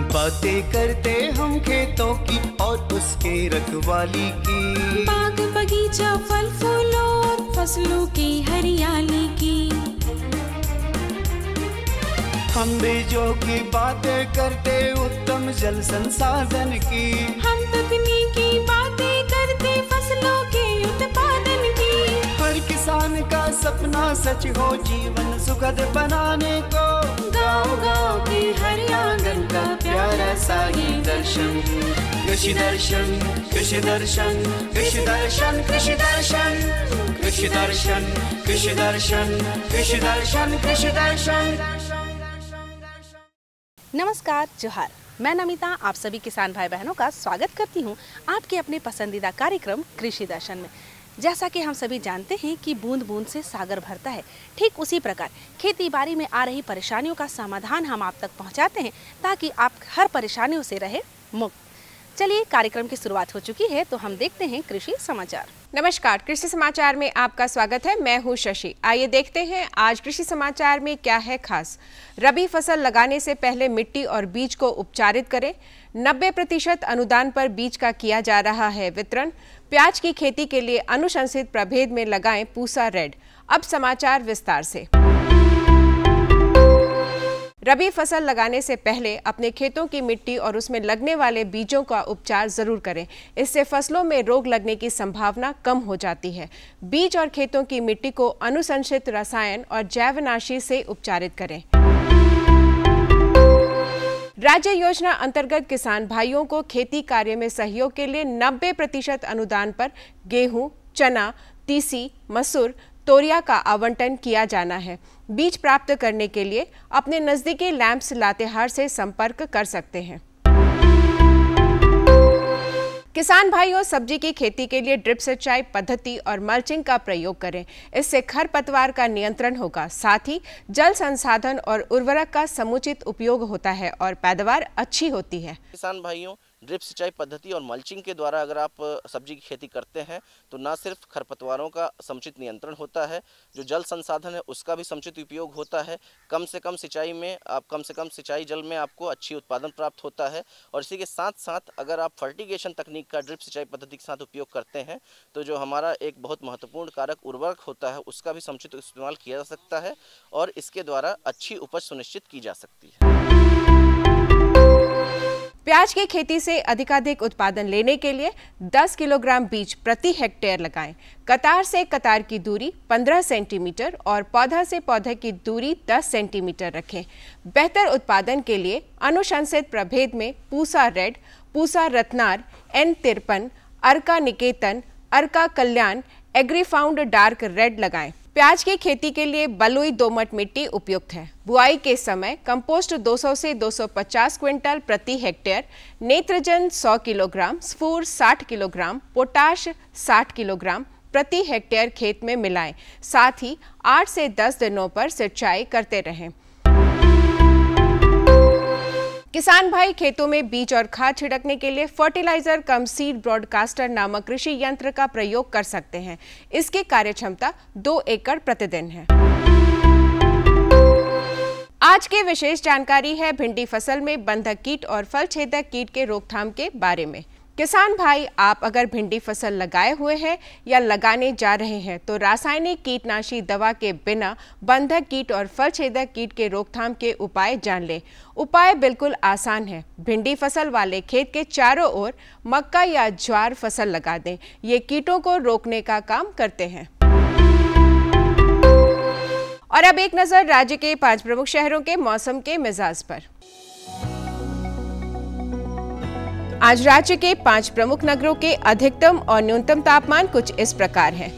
बातें करते हम खेतों की और उसके रखवाली की, बाग बगीचा फल फूलों और फसलों की हरियाली की। हम बीजों की बातें करते उत्तम जल संसाधन की, हम तकनीकी बातें करते फसलों के उत्पादन की। हर किसान का सपना सच हो जीवन सुखद बनाने को, गाँव-गाँव के हर आंगन का प्यारा सा ये दर्शन। कृषि दर्शन, कृषि दर्शन, कृषि दर्शन, कृषि दर्शन, कृषि दर्शन, कृषि दर्शन, कृषि दर्शन, कृषि दर्शन। नमस्कार, जोहार। मैं नमिता आप सभी किसान भाई बहनों का स्वागत करती हूं आपके अपने पसंदीदा कार्यक्रम कृषि दर्शन में। जैसा कि हम सभी जानते हैं कि बूंद बूंद से सागर भरता है, ठीक उसी प्रकार खेती बाड़ी में आ रही परेशानियों का समाधान हम आप तक पहुंचाते हैं ताकि आप हर परेशानियों से रहे मुक्त। चलिए, कार्यक्रम की शुरुआत हो चुकी है तो हम देखते हैं कृषि समाचार। नमस्कार, कृषि समाचार में आपका स्वागत है। मैं हूं शशि। आइए देखते हैं आज कृषि समाचार में क्या है खास। रबी फसल लगाने से पहले मिट्टी और बीज को उपचारित करें। 90% अनुदान पर बीज का किया जा रहा है वितरण। प्याज की खेती के लिए अनुशंसित प्रभेद में लगाएं पूसा रेड। अब समाचार विस्तार से। रबी फसल लगाने से पहले अपने खेतों की मिट्टी और उसमें लगने वाले बीजों का उपचार जरूर करें। इससे फसलों में रोग लगने की संभावना कम हो जाती है। बीज और खेतों की मिट्टी को अनुशंसित रसायन और जैवनाशी से उपचारित करें। राज्य योजना अंतर्गत किसान भाइयों को खेती कार्य में सहयोग के लिए 90% अनुदान पर गेहूं, चना, तीसी, मसूर, तोरिया का आवंटन किया जाना है। बीज प्राप्त करने के लिए अपने नजदीकी लैंप्स लातेहार से संपर्क कर सकते हैं। किसान भाइयों, सब्जी की खेती के लिए ड्रिप सिंचाई पद्धति और मल्चिंग का प्रयोग करें। इससे खरपतवार का नियंत्रण होगा, साथ ही जल संसाधन और उर्वरक का समुचित उपयोग होता है और पैदावार अच्छी होती है। किसान भाइयों, ड्रिप सिंचाई पद्धति और मल्चिंग के द्वारा अगर आप सब्जी की खेती करते हैं तो ना सिर्फ खरपतवारों का समुचित नियंत्रण होता है, जो जल संसाधन है उसका भी समुचित उपयोग होता है। कम से कम सिंचाई जल में आपको अच्छी उत्पादन प्राप्त होता है। और इसी के साथ साथ अगर आप फर्टिगेशन तकनीक का ड्रिप सिंचाई पद्धति के साथ उपयोग करते हैं तो जो हमारा एक बहुत महत्वपूर्ण कारक उर्वरक होता है उसका भी समुचित इस्तेमाल किया जा सकता है और इसके द्वारा अच्छी उपज सुनिश्चित की जा सकती है। प्याज की खेती से अधिकाधिक उत्पादन लेने के लिए 10 किलोग्राम बीज प्रति हेक्टेयर लगाएं। कतार से कतार की दूरी 15 सेंटीमीटर और पौधा से पौधे की दूरी 10 सेंटीमीटर रखें। बेहतर उत्पादन के लिए अनुशंसित प्रभेद में पूसा रेड, पूसा रत्नार, N53, अर्का निकेतन, अर्का कल्याण, एग्रीफाउंड डार्क रेड लगाएं। प्याज की खेती के लिए बलुई दोमट मिट्टी उपयुक्त है। बुआई के समय कंपोस्ट 200 से 250 क्विंटल प्रति हेक्टेयर, नेत्रजन 100 किलोग्राम, स्फूर 60 किलोग्राम, पोटाश 60 किलोग्राम प्रति हेक्टेयर खेत में मिलाएं। साथ ही 8 से 10 दिनों पर सिंचाई करते रहें। किसान भाई खेतों में बीज और खाद छिड़कने के लिए फर्टिलाइजर कम सीड ब्रॉडकास्टर नामक कृषि यंत्र का प्रयोग कर सकते हैं। इसकी कार्यक्षमता 2 एकड़ प्रतिदिन है। आज की विशेष जानकारी है भिंडी फसल में बंधक कीट और फल छेदक कीट के रोकथाम के बारे में। किसान भाई, आप अगर भिंडी फसल लगाए हुए हैं या लगाने जा रहे हैं तो रासायनिक कीटनाशी दवा के बिना बंधक कीट और फल छेदक कीट के रोकथाम के उपाय जान लें। उपाय बिल्कुल आसान है। भिंडी फसल वाले खेत के चारों ओर मक्का या ज्वार फसल लगा दें। ये कीटों को रोकने का काम करते हैं। और अब एक नजर राज्य के 5 प्रमुख शहरों के मौसम के मिजाज पर। आज राज्य के 5 प्रमुख नगरों के अधिकतम और न्यूनतम तापमान कुछ इस प्रकार है।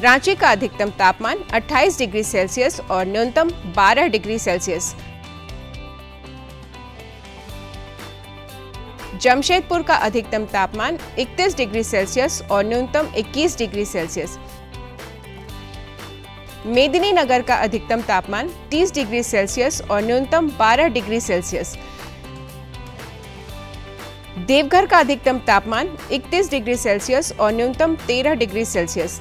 रांची का अधिकतम तापमान 28 डिग्री सेल्सियस और न्यूनतम 12 डिग्री सेल्सियस। जमशेदपुर का अधिकतम तापमान 31 डिग्री सेल्सियस और न्यूनतम 21 डिग्री सेल्सियस। मेदिनीनगर का अधिकतम तापमान 30 डिग्री सेल्सियस और न्यूनतम 12 डिग्री सेल्सियस। देवघर का अधिकतम तापमान 31 डिग्री सेल्सियस और न्यूनतम 13 डिग्री सेल्सियस।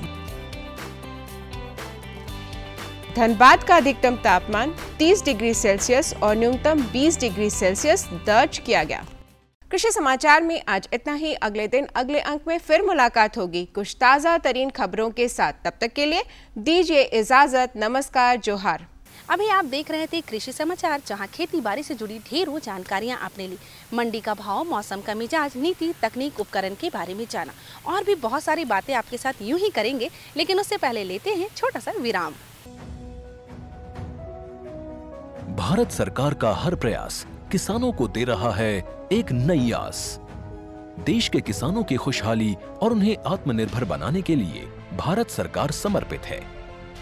धनबाद का अधिकतम तापमान 30 डिग्री सेल्सियस और न्यूनतम 20 डिग्री सेल्सियस दर्ज किया गया। कृषि समाचार में आज इतना ही। अगले दिन अगले अंक में फिर मुलाकात होगी कुछ ताज़ा तरीन खबरों के साथ। तब तक के लिए दीजिए इजाजत। नमस्कार, जोहार। अभी आप देख रहे थे कृषि समाचार, जहां खेती बाड़ी से जुड़ी ढेरों जानकारियां आपने ली। मंडी का भाव, मौसम का मिजाज, नीति, तकनीक, उपकरण के बारे में जाना और भी बहुत सारी बातें आपके साथ यूं ही करेंगे, लेकिन उससे पहले लेते हैं छोटा सा विराम। भारत सरकार का हर प्रयास किसानों को दे रहा है एक नई आस। देश के किसानों की खुशहाली और उन्हें आत्मनिर्भर बनाने के लिए भारत सरकार समर्पित है।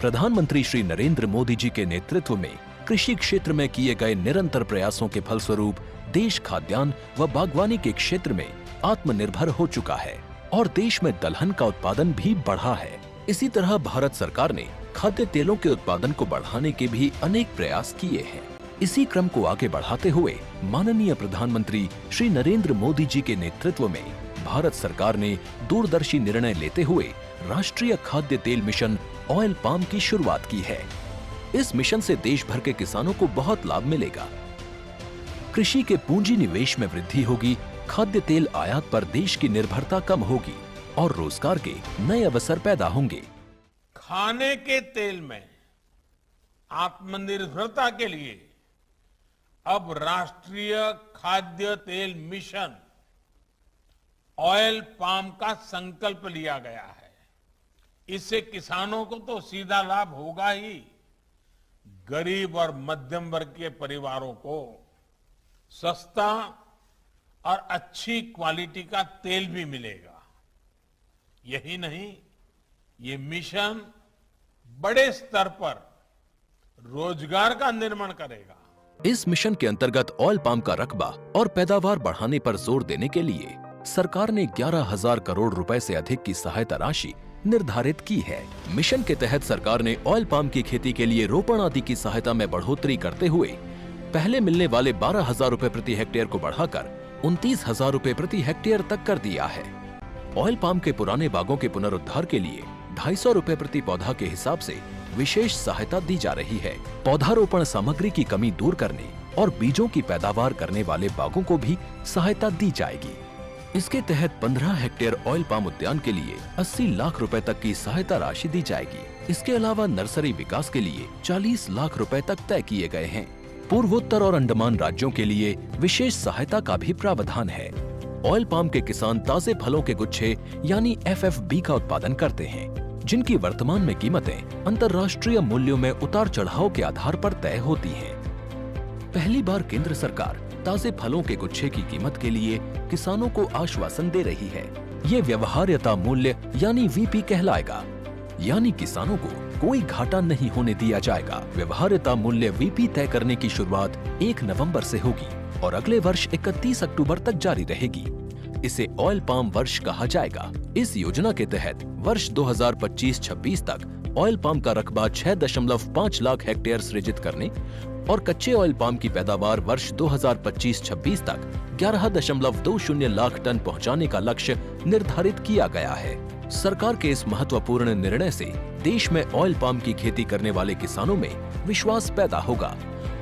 प्रधानमंत्री श्री नरेंद्र मोदी जी के नेतृत्व में कृषि क्षेत्र में किए गए निरंतर प्रयासों के फलस्वरूप देश खाद्यान्न व बागवानी के क्षेत्र में आत्मनिर्भर हो चुका है और देश में दलहन का उत्पादन भी बढ़ा है। इसी तरह भारत सरकार ने खाद्य तेलों के उत्पादन को बढ़ाने के भी अनेक प्रयास किए हैं। इसी क्रम को आगे बढ़ाते हुए माननीय प्रधानमंत्री श्री नरेंद्र मोदी जी के नेतृत्व में भारत सरकार ने दूरदर्शी निर्णय लेते हुए राष्ट्रीय खाद्य तेल मिशन ऑयल पाम की शुरुआत की है। इस मिशन से देश भर के किसानों को बहुत लाभ मिलेगा। कृषि के पूंजी निवेश में वृद्धि होगी, खाद्य तेल आयात पर देश की निर्भरता कम होगी और रोजगार के नए अवसर पैदा होंगे। खाने के तेल में आत्मनिर्भरता के लिए अब राष्ट्रीय खाद्य तेल मिशन ऑयल पाम का संकल्प लिया गया है। इससे किसानों को तो सीधा लाभ होगा ही, गरीब और मध्यम वर्ग के परिवारों को सस्ता और अच्छी क्वालिटी का तेल भी मिलेगा। यही नहीं, ये मिशन बड़े स्तर पर रोजगार का निर्माण करेगा। इस मिशन के अंतर्गत ऑयल पाम का रकबा और पैदावार बढ़ाने पर जोर देने के लिए सरकार ने 11,000 करोड़ रुपए से अधिक की सहायता राशि निर्धारित की है। मिशन के तहत सरकार ने ऑयल पाम की खेती के लिए रोपण आदि की सहायता में बढ़ोतरी करते हुए पहले मिलने वाले 12,000 रुपए प्रति हेक्टेयर को बढ़ाकर 29,000 रुपए प्रति हेक्टेयर तक कर दिया है। ऑयल पाम के पुराने बागों के पुनरुद्धार के लिए 250 रुपए प्रति पौधा के हिसाब से विशेष सहायता दी जा रही है। पौधारोपण सामग्री की कमी दूर करने और बीजों की पैदावार करने वाले बागों को भी सहायता दी जाएगी। इसके तहत 15 हेक्टेयर ऑयल पाम उद्यान के लिए 80 लाख रुपए तक की सहायता राशि दी जाएगी। इसके अलावा नर्सरी विकास के लिए 40 लाख रुपए तक तय किए गए हैं। पूर्वोत्तर और अंडमान राज्यों के लिए विशेष सहायता का भी प्रावधान है। ऑयल पाम के किसान ताजे फलों के गुच्छे यानी FFB का उत्पादन करते हैं, जिनकी वर्तमान में कीमतें अंतर्राष्ट्रीय मूल्यों में उतार चढ़ाव के आधार पर तय होती हैं। पहली बार केंद्र सरकार ताजे फलों के गुच्छे की कीमत के लिए किसानों को आश्वासन दे रही है। ये व्यवहार्यता मूल्य यानी VP कहलाएगा, यानी किसानों को कोई घाटा नहीं होने दिया जाएगा। व्यवहार्यता मूल्य VP तय करने की शुरुआत 1 नवंबर से होगी और अगले वर्ष 31 अक्टूबर तक जारी रहेगी। इसे ऑयल पाम वर्ष कहा जाएगा। इस योजना के तहत वर्ष 2025-26 तक ऑयल पाम का रकबा 6.5 लाख हेक्टेयर सृजित करने और कच्चे ऑयल पाम की पैदावार वर्ष 2025-26 तक 11.20 लाख टन पहुंचाने का लक्ष्य निर्धारित किया गया है। सरकार के इस महत्वपूर्ण निर्णय से देश में ऑयल पाम की खेती करने वाले किसानों में विश्वास पैदा होगा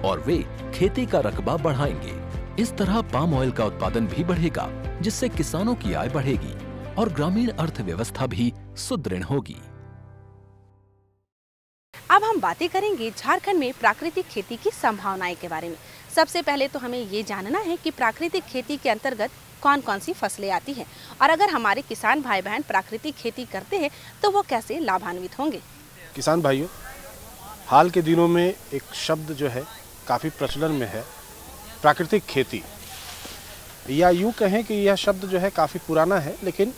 और वे खेती का रकबा बढ़ाएंगे। इस तरह पाम ऑयल का उत्पादन भी बढ़ेगा, जिससे किसानों की आय बढ़ेगी और ग्रामीण अर्थव्यवस्था भी सुदृढ़ होगी। अब हम बातें करेंगे झारखंड में प्राकृतिक खेती की संभावनाएं के बारे में। सबसे पहले तो हमें ये जानना है कि प्राकृतिक खेती के अंतर्गत कौन कौन सी फसलें आती हैं और अगर हमारे किसान भाई बहन प्राकृतिक खेती करते हैं तो वो कैसे लाभान्वित होंगे। किसान भाइयों, हाल के दिनों में एक शब्द जो है काफ़ी प्रचलन में है, प्राकृतिक खेती, या यूँ कहें कि यह शब्द जो है काफ़ी पुराना है, लेकिन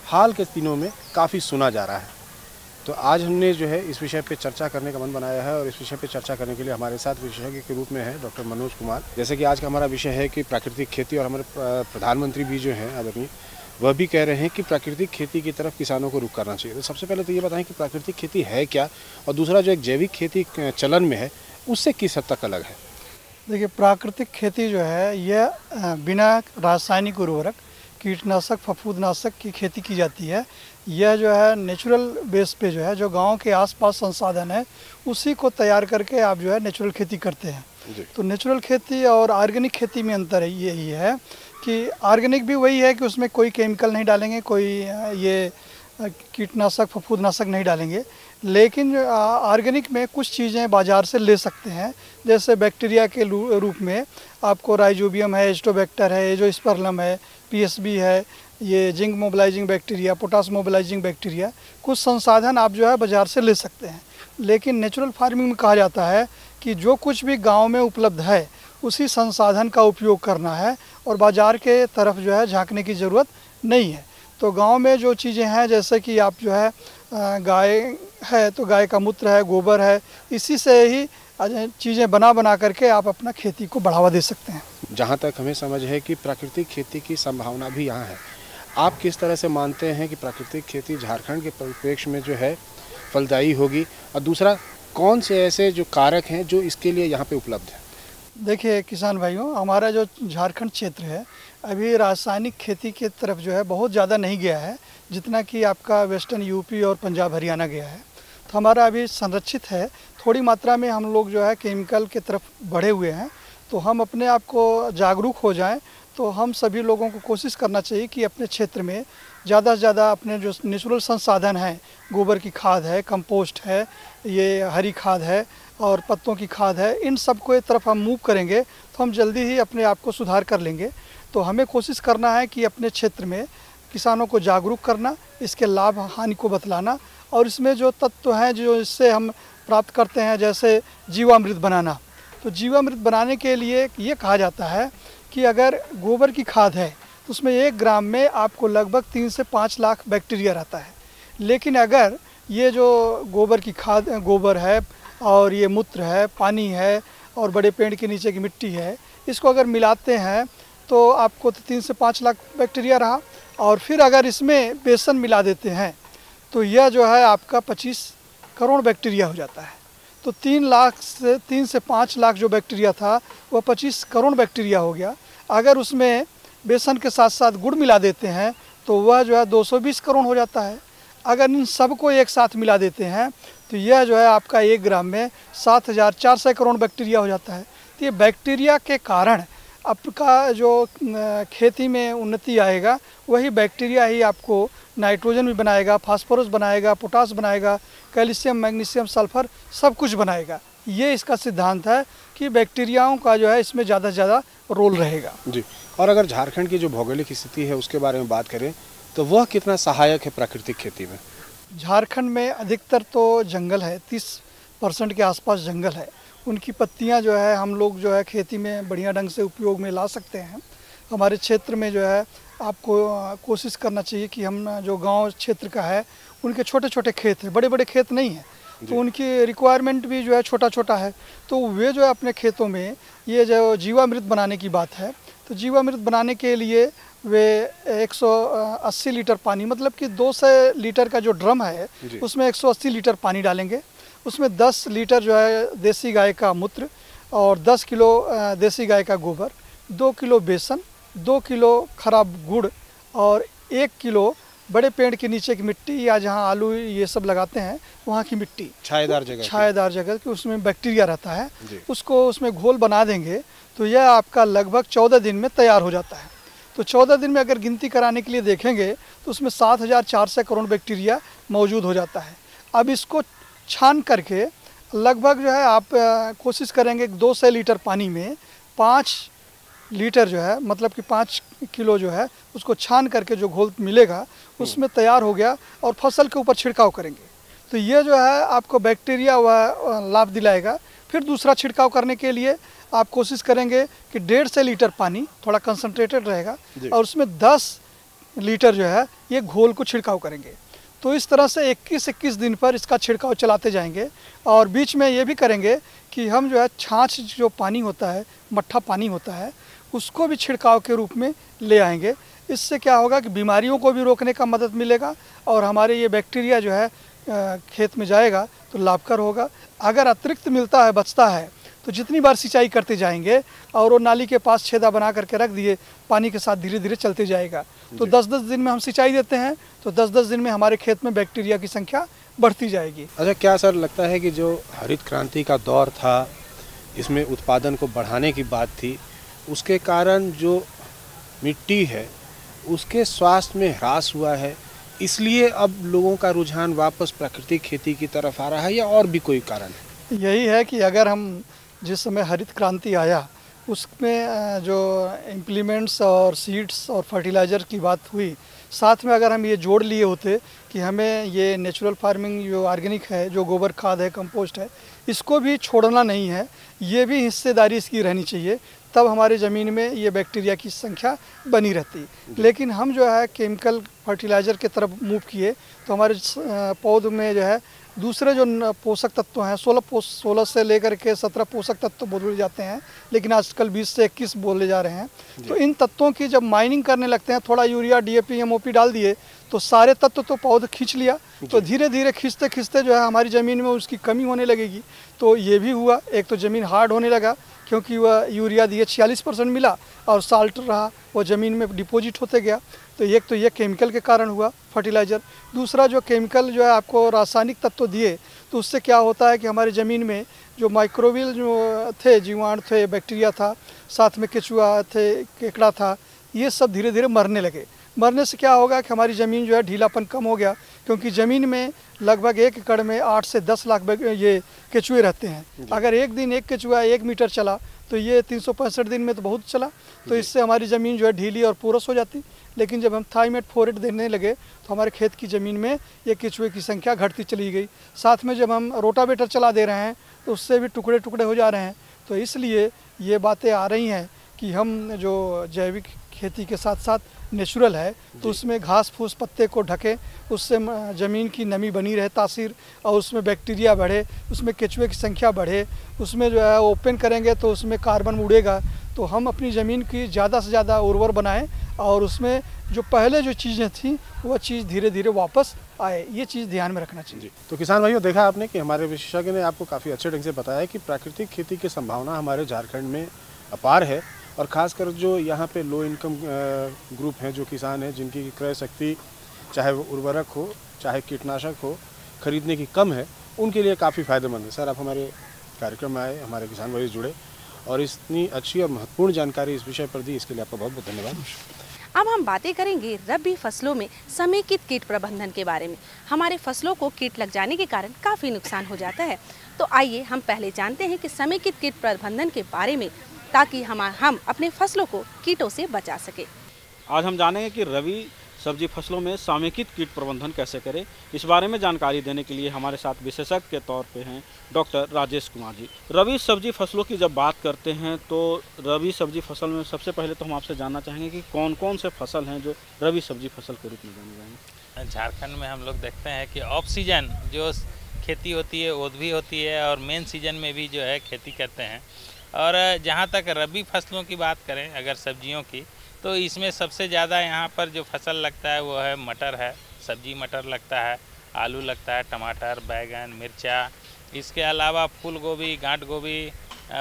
हाल के दिनों में काफ़ी सुना जा रहा है। तो आज हमने जो है इस विषय पे चर्चा करने का मन बनाया है और इस विषय पे चर्चा करने के लिए हमारे साथ विशेषज्ञ के रूप में है डॉक्टर मनोज कुमार। जैसे कि आज का हमारा विषय है कि प्राकृतिक खेती, और हमारे प्रधानमंत्री भी जो हैं आदरणीय, वह भी कह रहे हैं कि प्राकृतिक खेती की तरफ किसानों को रुख करना चाहिए। तो सबसे पहले तो ये बताएं कि प्राकृतिक खेती है क्या, और दूसरा जो एक जैविक खेती चलन में है उससे किस हद तक अलग है। देखिए, प्राकृतिक खेती जो है यह बिना रासायनिक उर्वरक कीटनाशक फफूंदनाशक की खेती की जाती है। यह जो है नेचुरल बेस पे जो है, जो गांव के आसपास संसाधन है उसी को तैयार करके आप जो है नेचुरल खेती करते हैं। तो नेचुरल खेती और ऑर्गेनिक खेती में अंतर यही है कि ऑर्गेनिक भी वही है कि उसमें कोई केमिकल नहीं डालेंगे, कोई ये कीटनाशक फफूंदनाशक नहीं डालेंगे, लेकिन ऑर्गेनिक में कुछ चीज़ें बाज़ार से ले सकते हैं। जैसे बैक्टीरिया के रूप में आपको राइजोबियम है, एस्टोबैक्टर है, एजोस्पर्लम है, पीएसबी है, ये zinc mobilising bacteria, potash mobilising bacteria, कुछ संसाधन आप जो है बाज़ार से ले सकते हैं। लेकिन नेचुरल फार्मिंग में कहा जाता है कि जो कुछ भी गांव में उपलब्ध है उसी संसाधन का उपयोग करना है और बाज़ार के तरफ जो है झांकने की ज़रूरत नहीं है। तो गांव में जो चीज़ें हैं, जैसे कि आप जो है गाय है तो गाय का मूत्र है, गोबर है, इसी से ही चीज़ें बना करके आप अपना खेती को बढ़ावा दे सकते हैं। जहाँ तक हमें समझ है कि प्राकृतिक खेती की संभावना भी यहाँ है, आप किस तरह से मानते हैं कि प्राकृतिक खेती झारखंड के परिप्रेक्ष्य में जो है फलदायी होगी, और दूसरा कौन से ऐसे जो कारक हैं जो इसके लिए यहाँ पे उपलब्ध है? देखिए किसान भाइयों, हमारा जो झारखंड क्षेत्र है अभी रासायनिक खेती की तरफ जो है बहुत ज़्यादा नहीं गया है, जितना कि आपका वेस्टर्न यूपी और पंजाब हरियाणा गया है। तो हमारा अभी संरक्षित है, थोड़ी मात्रा में हम लोग जो है केमिकल की तरफ बढ़े हुए हैं। तो हम अपने आप को जागरूक हो जाएं, तो हम सभी लोगों को कोशिश करना चाहिए कि अपने क्षेत्र में ज़्यादा से ज़्यादा अपने जो नेचुरल संसाधन हैं, गोबर की खाद है, कंपोस्ट है, ये हरी खाद है और पत्तों की खाद है, इन सब को तरफ हम मूव करेंगे तो हम जल्दी ही अपने आप को सुधार कर लेंगे। तो हमें कोशिश करना है कि अपने क्षेत्र में किसानों को जागरूक करना, इसके लाभ हानि को बतलाना, और इसमें जो तत्व हैं जो इससे हम प्राप्त करते हैं, जैसे जीवामृत बनाना। तो जीवामृत बनाने के लिए ये कहा जाता है कि अगर गोबर की खाद है तो उसमें 1 ग्राम में आपको लगभग 3 से 5 लाख बैक्टीरिया रहता है। लेकिन अगर ये जो गोबर की खाद, गोबर है और ये मूत्र है, पानी है और बड़े पेड़ के नीचे की मिट्टी है, इसको अगर मिलाते हैं तो आपको 3 से 5 लाख बैक्टीरिया रहा। और फिर अगर इसमें बेसन मिला देते हैं तो यह जो है आपका 25 करोड़ बैक्टीरिया हो जाता है। तो 3 से 5 लाख जो बैक्टीरिया था वह 25 करोड़ बैक्टीरिया हो गया। अगर उसमें बेसन के साथ साथ गुड़ मिला देते हैं तो वह जो है 220 करोड़ हो जाता है। अगर इन सबको एक साथ मिला देते हैं तो यह जो है आपका 1 ग्राम में 7400 करोड़ बैक्टीरिया हो जाता है। तो ये बैक्टीरिया के कारण आपका जो खेती में उन्नति आएगा, वही बैक्टीरिया ही आपको नाइट्रोजन भी बनाएगा, फास्फोरस बनाएगा, पोटास बनाएगा, कैल्शियम, मैग्नीशियम, सल्फर सब कुछ बनाएगा। ये इसका सिद्धांत है कि बैक्टीरियाओं का जो है इसमें ज़्यादा से ज़्यादा रोल रहेगा जी। और अगर झारखंड की जो भौगोलिक स्थिति है उसके बारे में बात करें तो वह कितना सहायक है प्राकृतिक खेती में? झारखंड में अधिकतर तो जंगल है, 30% के आसपास जंगल है। उनकी पत्तियां जो है हम लोग जो है खेती में बढ़िया ढंग से उपयोग में ला सकते हैं। हमारे क्षेत्र में जो है आपको कोशिश करना चाहिए कि हम जो गांव क्षेत्र का है उनके छोटे छोटे खेत हैं, बड़े बड़े खेत नहीं हैं, तो उनकी रिक्वायरमेंट भी जो है छोटा छोटा है। तो वे जो है अपने खेतों में ये जो जीवामृत बनाने की बात है, तो जीवामृत बनाने के लिए वे 180 लीटर पानी, मतलब कि 200 लीटर का जो ड्रम है उसमें 180 लीटर पानी डालेंगे। उसमें 10 लीटर जो है देसी गाय का मूत्र और 10 किलो देसी गाय का गोबर, 2 किलो बेसन, 2 किलो खराब गुड़ और 1 किलो बड़े पेड़ के नीचे की मिट्टी, या जहाँ आलू ये सब लगाते हैं वहाँ की मिट्टी, छायेदार जगह कि उसमें बैक्टीरिया रहता है, उसको उसमें घोल बना देंगे तो यह आपका लगभग 14 दिन में तैयार हो जाता है। तो 14 दिन में अगर गिनती कराने के लिए देखेंगे तो उसमें 7400 करोड़ बैक्टीरिया मौजूद हो जाता है। अब इसको छान करके लगभग जो है आप कोशिश करेंगे 200 लीटर पानी में 5 लीटर जो है, मतलब कि 5 किलो जो है उसको छान करके जो घोल मिलेगा उसमें तैयार हो गया और फसल के ऊपर छिड़काव करेंगे तो ये जो है आपको बैक्टीरिया वह लाभ दिलाएगा। फिर दूसरा छिड़काव करने के लिए आप कोशिश करेंगे कि 150 लीटर पानी, थोड़ा कंसंट्रेटेड रहेगा, और उसमें 10 लीटर जो है ये घोल को छिड़काव करेंगे। तो इस तरह से 21 दिन पर इसका छिड़काव चलाते जाएंगे। और बीच में ये भी करेंगे कि हम जो है छाछ जो पानी होता है, मट्ठा पानी होता है, उसको भी छिड़काव के रूप में ले आएंगे। इससे क्या होगा कि बीमारियों को भी रोकने का मदद मिलेगा और हमारे ये बैक्टीरिया जो है खेत में जाएगा तो लाभकर होगा। अगर अतिरिक्त मिलता है, बचता है, तो जितनी बार सिंचाई करते जाएंगे और वो नाली के पास छेदा बना करके रख दिए, पानी के साथ धीरे धीरे चलते जाएगा। तो 10-10 दिन में हम सिंचाई देते हैं तो 10-10 दिन में हमारे खेत में बैक्टीरिया की संख्या बढ़ती जाएगी। अच्छा, क्या सर लगता है कि जो हरित क्रांति का दौर था, इसमें उत्पादन को बढ़ाने की बात थी, उसके कारण जो मिट्टी है उसके स्वास्थ्य में ह्रास हुआ है, इसलिए अब लोगों का रुझान वापस प्राकृतिक खेती की तरफ आ रहा है, या और भी कोई कारण है? यही है कि अगर हम जिस समय हरित क्रांति आया उसमें जो इम्प्लीमेंट्स और सीड्स और फर्टिलाइज़र की बात हुई, साथ में अगर हम ये जोड़ लिए होते कि हमें ये नेचुरल फार्मिंग जो ऑर्गेनिक है, जो गोबर खाद है, कंपोस्ट है, इसको भी छोड़ना नहीं है, ये भी हिस्सेदारी इसकी रहनी चाहिए, तब हमारे ज़मीन में ये बैक्टीरिया की संख्या बनी रहती। लेकिन हम जो है केमिकल फर्टिलाइज़र की तरफ मूव किए तो हमारे पौध में जो है दूसरे जो पोषक तत्व हैं 16 से लेकर के 17 पोषक तत्व बोले जाते हैं, लेकिन आजकल 20 से 21 बोले जा रहे हैं। तो इन तत्वों की जब माइनिंग करने लगते हैं, थोड़ा यूरिया DAP MOP डाल दिए तो सारे तत्व तो पौध खींच लिया, तो धीरे धीरे खींचते खींचते जो है हमारी ज़मीन में उसकी कमी होने लगेगी। तो ये भी हुआ, एक तो ज़मीन हार्ड होने लगा क्योंकि वह यूरिया दिए 46% मिला और साल्ट रहा, वो ज़मीन में डिपॉजिट होते गया। तो एक तो ये केमिकल के कारण हुआ फर्टिलाइज़र। दूसरा जो केमिकल जो है आपको रासायनिक तत्व दिए तो उससे क्या होता है कि हमारी ज़मीन में जो माइक्रोबियल जो थे, जीवाणु थे, बैक्टीरिया था, साथ में केचुआ थे, केकड़ा था, ये सब धीरे धीरे मरने लगे। मरने से क्या होगा कि हमारी ज़मीन जो है ढीलापन कम हो गया, क्योंकि ज़मीन में लगभग 1 एकड़ में 8 से 10 लाख ये केचुए रहते हैं। अगर एक दिन एक केचुआ 1 मीटर चला तो ये 365 दिन में तो बहुत चला, तो इससे हमारी ज़मीन जो है ढीली और पोरस हो जाती। लेकिन जब हम थाइमेट 4 देने लगे तो हमारे खेत की ज़मीन में ये केचुए की संख्या घटती चली गई। साथ में जब हम रोटावेटर चला दे रहे हैं तो उससे भी टुकड़े टुकड़े हो जा रहे हैं। तो इसलिए ये बातें आ रही हैं कि हम जो जैविक खेती के साथ साथ नेचुरल है तो उसमें घास फूस पत्ते को ढकें, उससे ज़मीन की नमी बनी रहे तासीर, और उसमें बैक्टीरिया बढ़े, उसमें केचुए की संख्या बढ़े, उसमें जो है ओपन करेंगे तो उसमें कार्बन उड़ेगा। तो हम अपनी ज़मीन की ज़्यादा से ज़्यादा उर्वर बनाएं और उसमें जो पहले जो चीज़ें थी वह चीज़ धीरे धीरे वापस आए, ये चीज़ ध्यान में रखना चाहिए। तो किसान भाइयों, देखा आपने कि हमारे विशेषज्ञ ने आपको काफ़ी अच्छे ढंग से बताया कि प्राकृतिक खेती की संभावना हमारे झारखंड में अपार है, और ख़ासकर जो यहाँ पे लो इनकम ग्रुप हैं, जो किसान हैं, जिनकी क्रय शक्ति चाहे वो उर्वरक हो चाहे कीटनाशक हो खरीदने की कम है, उनके लिए काफ़ी फ़ायदेमंद है। सर, आप हमारे कार्यक्रम में आए, हमारे किसान भाई जुड़े और इतनी अच्छी और महत्वपूर्ण जानकारी इस विषय पर दी, इसके लिए आपका बहुत बहुत धन्यवाद। अब हम बातें करेंगे रबी फसलों में समेकित कीट प्रबंधन के बारे में। हमारे फसलों को कीट लग जाने के कारण काफ़ी नुकसान हो जाता है। तो आइए हम पहले जानते हैं कि समेकित कीट प्रबंधन के बारे में, ताकि हम अपने फसलों को कीटों से बचा सके। आज हम जानेंगे कि रबी सब्जी फसलों में समेकित कीट प्रबंधन कैसे करें। इस बारे में जानकारी देने के लिए हमारे साथ विशेषज्ञ के तौर पे हैं डॉक्टर राजेश कुमार जी। रबी सब्जी फसलों की जब बात करते हैं तो रबी सब्जी फसल में सबसे पहले तो हम आपसे जानना चाहेंगे कि कौन कौन से फसल हैं जो रबी सब्जी फसल के रूप में जाने जाएंगे। झारखंड में हम लोग देखते हैं कि ऑफ सीजन जो खेती होती है वो भी होती है और मेन सीजन में भी जो है खेती करते हैं। और जहाँ तक रबी फसलों की बात करें अगर सब्जियों की, तो इसमें सबसे ज़्यादा यहाँ पर जो फसल लगता है वो है मटर है, सब्जी मटर लगता है, आलू लगता है, टमाटर, बैगन, मिर्चा, इसके अलावा फूल गोभी, गांठ गोभी,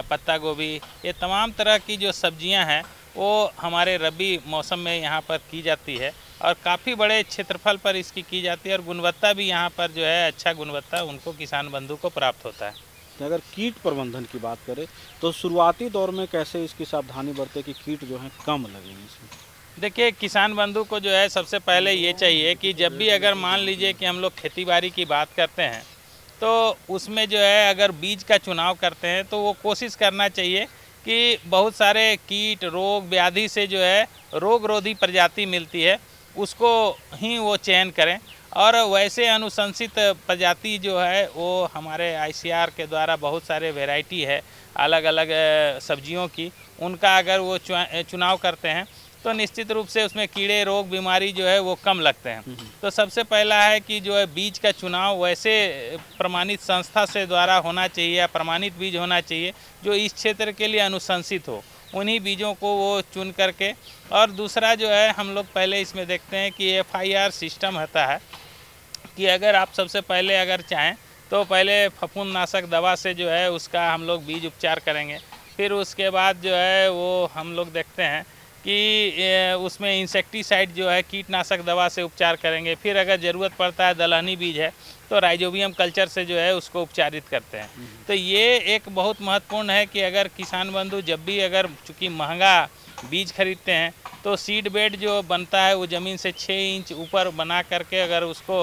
पत्ता गोभी, ये तमाम तरह की जो सब्जियां हैं वो हमारे रबी मौसम में यहाँ पर की जाती है और काफ़ी बड़े क्षेत्रफल पर इसकी की जाती है और गुणवत्ता भी यहाँ पर जो है अच्छा गुणवत्ता उनको किसान बंधु को प्राप्त होता है। अगर कीट प्रबंधन की बात करें तो शुरुआती दौर में कैसे इसकी सावधानी बरते कि कीट जो है कम लगेंगे इसमें? देखिए, किसान बंधु को जो है सबसे पहले ये चाहिए कि जब भी अगर मान लीजिए कि हम लोग खेती बाड़ी की बात करते हैं तो उसमें जो है अगर बीज का चुनाव करते हैं तो वो कोशिश करना चाहिए कि बहुत सारे कीट रोग व्याधि से जो है रोग रोधी प्रजाति मिलती है उसको ही वो चयन करें। और वैसे अनुशंसित प्रजाति जो है वो हमारे ICAR के द्वारा बहुत सारे वैरायटी है अलग अलग सब्जियों की, उनका अगर वो चुनाव करते हैं तो निश्चित रूप से उसमें कीड़े रोग बीमारी जो है वो कम लगते हैं। तो सबसे पहला है कि जो है बीज का चुनाव वैसे प्रमाणित संस्था से द्वारा होना चाहिए या प्रमाणित बीज होना चाहिए जो इस क्षेत्र के लिए अनुशंसित हो, उन्हीं बीजों को वो चुन करके। और दूसरा जो है हम लोग पहले इसमें देखते हैं कि FIR सिस्टम होता है कि अगर आप सबसे पहले अगर चाहें तो पहले फफूंदनाशक दवा से जो है उसका हम लोग बीज उपचार करेंगे। फिर उसके बाद जो है वो हम लोग देखते हैं कि उसमें इंसेक्टिसाइड जो है कीटनाशक दवा से उपचार करेंगे। फिर अगर ज़रूरत पड़ता है दलहनी बीज है तो राइजोबियम कल्चर से जो है उसको उपचारित करते हैं। तो ये एक बहुत महत्वपूर्ण है कि अगर किसान बंधु जब भी अगर चूँकि महंगा बीज खरीदते हैं तो सीड बेड जो बनता है वो ज़मीन से 6 इंच ऊपर बना करके अगर उसको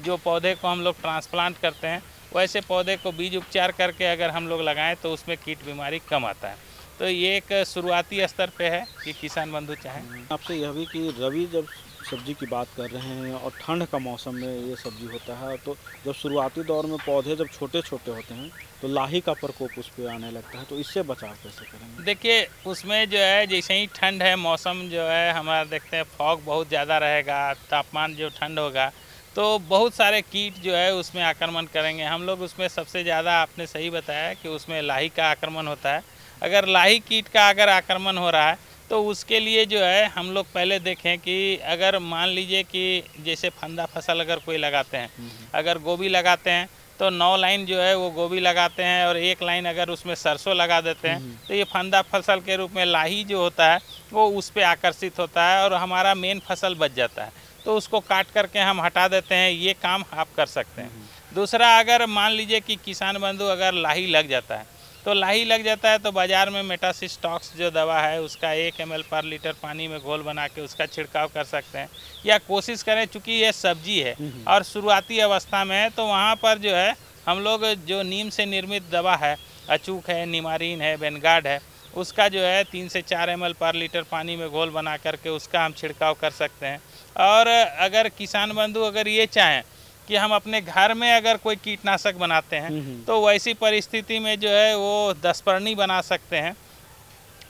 जो पौधे को हम लोग ट्रांसप्लांट करते हैं वैसे पौधे को बीज उपचार करके अगर हम लोग लगाएं तो उसमें कीट बीमारी कम आता है। तो ये एक शुरुआती स्तर पे है कि किसान बंधु चाहें। आपसे यह भी कि रवि जब सब्जी की बात कर रहे हैं और ठंड का मौसम में ये सब्जी होता है, तो जब शुरुआती दौर में पौधे जब छोटे छोटे होते हैं तो लाही का प्रकोप उस पर आने लगता है, तो इससे बचाव कैसे करेंगे? देखिए उसमें जो है जैसे ही ठंड है, मौसम जो है हमारा देखते हैं फॉग बहुत ज़्यादा रहेगा, तापमान जो ठंड होगा तो बहुत सारे कीट जो है उसमें आक्रमण करेंगे। हम लोग उसमें सबसे ज़्यादा आपने सही बताया कि उसमें लाही का आक्रमण होता है। अगर लाही कीट का अगर आक्रमण हो रहा है तो उसके लिए जो है हम लोग पहले देखें कि अगर मान लीजिए कि जैसे फंदा फसल अगर कोई लगाते हैं, अगर गोभी लगाते हैं तो 9 लाइन जो है वो गोभी लगाते हैं और 1 लाइन अगर उसमें सरसों लगा देते हैं तो ये फंदा फसल के रूप में लाही जो होता है वो उस पर आकर्षित होता है और हमारा मेन फसल बच जाता है। तो उसको काट करके हम हटा देते हैं, ये काम आप कर सकते हैं। दूसरा, अगर मान लीजिए कि किसान बंधु अगर लाही लग जाता है तो लाही लग जाता है तो बाज़ार में मेटासिस्टॉक्स जो दवा है उसका 1 ml पर लीटर पानी में घोल बना के उसका छिड़काव कर सकते हैं। या कोशिश करें, चूँकि ये सब्जी है और शुरुआती अवस्था में है तो वहाँ पर जो है हम लोग जो नीम से निर्मित दवा है, अचूक है, निमारीन है, बेनगार्ड है, उसका जो है 3 से 4 ml पर लीटर पानी में घोल बना करके उसका हम छिड़काव कर सकते हैं। और अगर किसान बंधु अगर ये चाहें कि हम अपने घर में अगर कोई कीटनाशक बनाते हैं तो वैसी परिस्थिति में जो है वो 10 परनी बना सकते हैं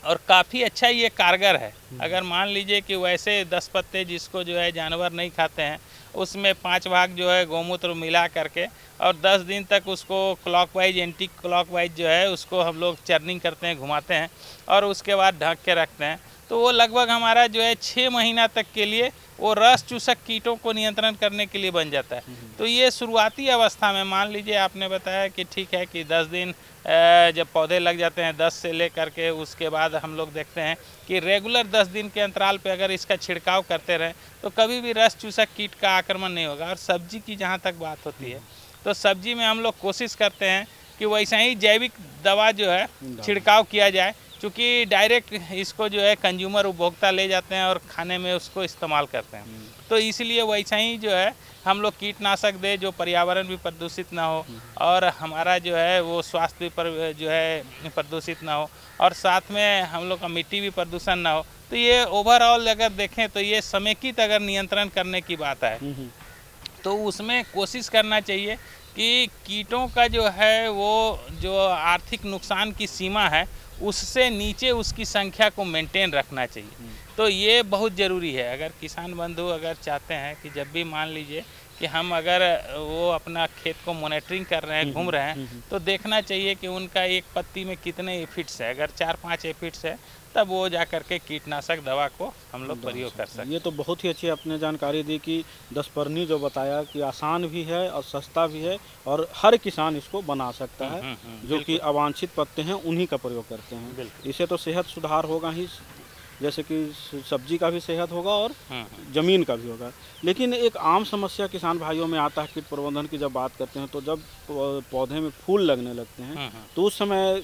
और काफ़ी अच्छा ये कारगर है। अगर मान लीजिए कि वैसे 10 पत्ते जिसको जो है जानवर नहीं खाते हैं उसमें 5 भाग जो है गौमूत्र मिला करके और 10 दिन तक उसको क्लॉकवाइज एंटी क्लॉकवाइज जो है उसको हम लोग चर्निंग करते हैं, घुमाते हैं और उसके बाद ढक के रखते हैं तो वो लगभग हमारा जो है 6 महीना तक के लिए वो रस चूसक कीटों को नियंत्रण करने के लिए बन जाता है। तो ये शुरुआती अवस्था में मान लीजिए आपने बताया कि ठीक है कि 10 दिन जब पौधे लग जाते हैं 10 से ले करके उसके बाद हम लोग देखते हैं कि रेगुलर 10 दिन के अंतराल पे अगर इसका छिड़काव करते रहें तो कभी भी रस चूसक कीट का आक्रमण नहीं होगा। और सब्जी की जहाँ तक बात होती है तो सब्जी में हम लोग कोशिश करते हैं कि वैसा ही जैविक दवा जो है छिड़काव किया जाए, क्योंकि डायरेक्ट इसको जो है कंज्यूमर उपभोक्ता ले जाते हैं और खाने में उसको इस्तेमाल करते हैं। तो इसलिए वैसा ही जो है हम लोग कीटनाशक दे जो पर्यावरण भी प्रदूषित ना हो और हमारा जो है वो स्वास्थ्य भी जो है प्रदूषित ना हो और साथ में हम लोग का मिट्टी भी प्रदूषण ना हो। तो ये ओवरऑल अगर देखें तो ये समेकित अगर नियंत्रण करने की बात है तो उसमें कोशिश करना चाहिए कि कीटों का जो है वो जो आर्थिक नुकसान की सीमा है उससे नीचे उसकी संख्या को मेंटेन रखना चाहिए। तो ये बहुत ज़रूरी है। अगर किसान बंधु अगर चाहते हैं कि जब भी मान लीजिए कि हम अगर वो अपना खेत को मॉनिटरिंग कर रहे हैं, घूम रहे हैं तो देखना चाहिए कि उनका एक पत्ती में कितने एफिड्स है। अगर 4-5 एफिड्स है तब वो जा करके कीटनाशक दवा को हम लोग प्रयोग कर सकते हैं। ये तो बहुत ही अच्छी आपने जानकारी दी कि 10 परनी जो बताया कि आसान भी है और सस्ता भी है और हर किसान इसको बना सकता है। जो कि अवांछित पत्ते हैं उन्हीं का प्रयोग करते हैं। इससे तो सेहत सुधार होगा ही, जैसे कि सब्जी का भी सेहत होगा और ज़मीन का भी होगा। लेकिन एक आम समस्या किसान भाइयों में आता है कीट प्रबंधन की जब बात करते हैं तो जब पौधे में फूल लगने लगते हैं तो उस समय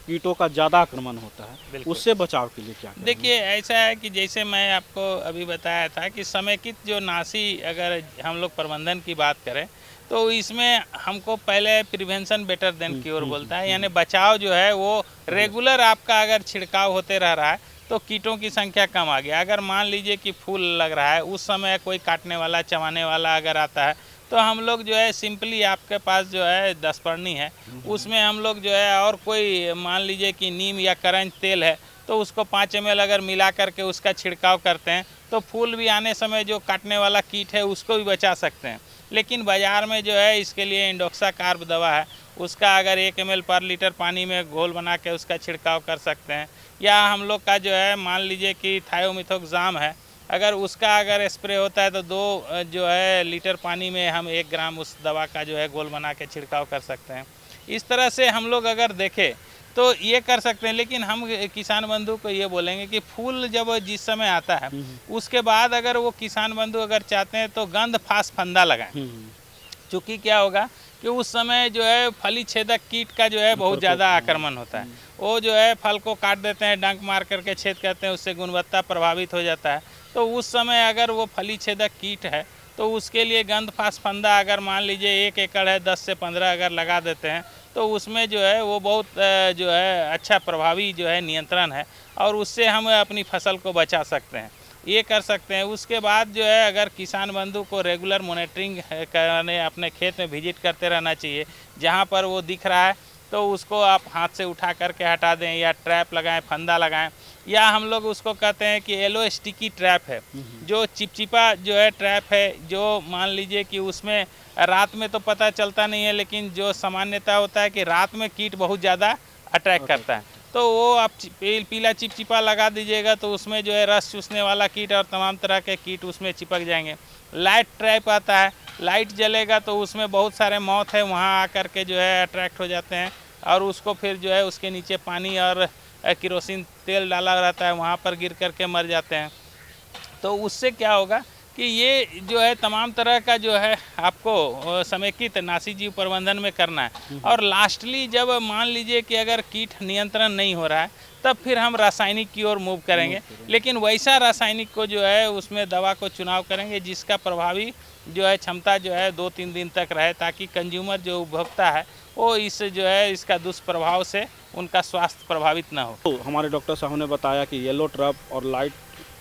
कीटों का ज़्यादा आक्रमण होता है, उससे बचाव के लिए क्या करें? देखिए ऐसा है कि जैसे मैं आपको अभी बताया था कि समेकित जो नासी अगर हम लोग प्रबंधन की बात करें तो इसमें हमको पहले प्रिवेंशन बेटर देन क्योर बोलता है, यानी बचाव जो है वो रेगुलर आपका अगर छिड़काव होते रह रहा है तो कीटों की संख्या कम आ गया। अगर मान लीजिए कि फूल लग रहा है उस समय कोई काटने वाला चबाने वाला अगर आता है तो हम लोग जो है सिंपली आपके पास जो है 10 परनी है उसमें हम लोग जो है और कोई मान लीजिए कि नीम या करंज तेल है तो उसको 5 ml अगर मिला करके उसका छिड़काव करते हैं तो फूल भी आने समय जो काटने वाला कीट है उसको भी बचा सकते हैं। लेकिन बाज़ार में जो है इसके लिए इंडोक्साकार्ब दवा है, उसका अगर 1 ml पर लीटर पानी में घोल बना के उसका छिड़काव कर सकते हैं। या हम लोग का जो है मान लीजिए कि थायोमिथोक्साम है अगर उसका अगर स्प्रे होता है तो 2 जो है लीटर पानी में हम 1 ग्राम उस दवा का जो है घोल बना के छिड़काव कर सकते हैं। इस तरह से हम लोग अगर देखें तो ये कर सकते हैं। लेकिन हम किसान बंधु को ये बोलेंगे कि फूल जब जिस समय आता है उसके बाद अगर वो किसान बंधु अगर चाहते हैं तो गंध फास फंदा लगाएं। चूँकि क्या होगा कि उस समय जो है फली छेदक कीट का जो है बहुत ज़्यादा आक्रमण होता है। वो जो है फल को काट देते हैं, डंक मार करके छेद करते हैं, उससे गुणवत्ता प्रभावित हो जाता है। तो उस समय अगर वो फली छेदक कीट है तो उसके लिए गंध फास फंदा अगर मान लीजिए 1 एकड़ है 10 से 15 अगर लगा देते हैं तो उसमें जो है वो बहुत जो है अच्छा प्रभावी जो है नियंत्रण है और उससे हम अपनी फसल को बचा सकते हैं, ये कर सकते हैं। उसके बाद जो है अगर किसान बंधु को रेगुलर मॉनिटरिंग करने अपने खेत में विजिट करते रहना चाहिए। जहाँ पर वो दिख रहा है तो उसको आप हाथ से उठा करके हटा दें या ट्रैप लगाएं, फंदा लगाएं, या हम लोग उसको कहते हैं कि येलो स्टिकी ट्रैप है, जो चिपचिपा जो है ट्रैप है, जो मान लीजिए कि उसमें रात में तो पता चलता नहीं है, लेकिन जो सामान्यता होता है कि रात में कीट बहुत ज़्यादा अटैक करता है। तो वो आप पीला चिपचिपा लगा दीजिएगा तो उसमें जो है रस चूसने वाला कीट और तमाम तरह के कीट उसमें चिपक जाएंगे। लाइट ट्रैप आता है, लाइट जलेगा तो उसमें बहुत सारे मौत है वहाँ आकर के जो है अट्रैक्ट हो जाते हैं और उसको फिर जो है उसके नीचे पानी और केरोसिन तेल डाला रहता है, वहाँ पर गिर करके मर जाते हैं। तो उससे क्या होगा कि ये जो है तमाम तरह का जो है आपको समेकित नासी जीव प्रबंधन में करना है। और लास्टली जब मान लीजिए कि अगर कीट नियंत्रण नहीं हो रहा है तब फिर हम रासायनिक की ओर मूव करेंगे। लेकिन वैसा रासायनिक को जो है उसमें दवा को चुनाव करेंगे जिसका प्रभावी जो है क्षमता जो है 2-3 दिन तक रहे, ताकि कंज्यूमर जो उपभोक्ता है वो इस जो है इसका दुष्प्रभाव से उनका स्वास्थ्य प्रभावित ना हो। तो हमारे डॉक्टर साहब ने बताया कि येलो ट्रैप और लाइट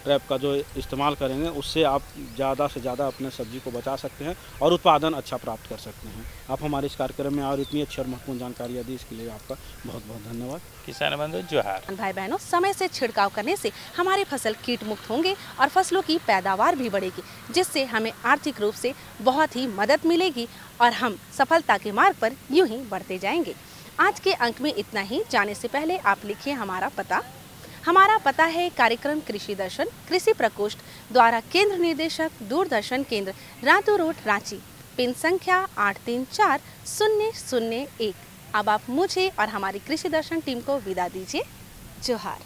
ट्रैप का जो इस्तेमाल करेंगे उससे आप ज़्यादा से ज़्यादा अपने सब्जी को बचा सकते हैं और उत्पादन अच्छा प्राप्त कर सकते हैं। आप हमारे इस कार्यक्रम में और इतनी अच्छी और महत्वपूर्ण जानकारियाँ दी, इसके लिए आपका बहुत बहुत धन्यवाद। किसान बंधु जोहार। भाई बहनों, समय से छिड़काव करने से हमारी फसल कीट मुक्त होंगे और फसलों की पैदावार भी बढ़ेगी, जिससे हमें आर्थिक रूप से बहुत ही मदद मिलेगी और हम सफलता के मार्ग पर यूं ही बढ़ते जाएंगे। आज के अंक में इतना ही। जाने से पहले आप लिखिए हमारा पता। हमारा पता है कार्यक्रम कृषि दर्शन, कृषि प्रकोष्ठ द्वारा केंद्र निदेशक, दूरदर्शन केंद्र, रातू रोड, रांची, पिन संख्या 834001। अब आप मुझे और हमारी कृषि दर्शन टीम को विदा दीजिए। जोहार।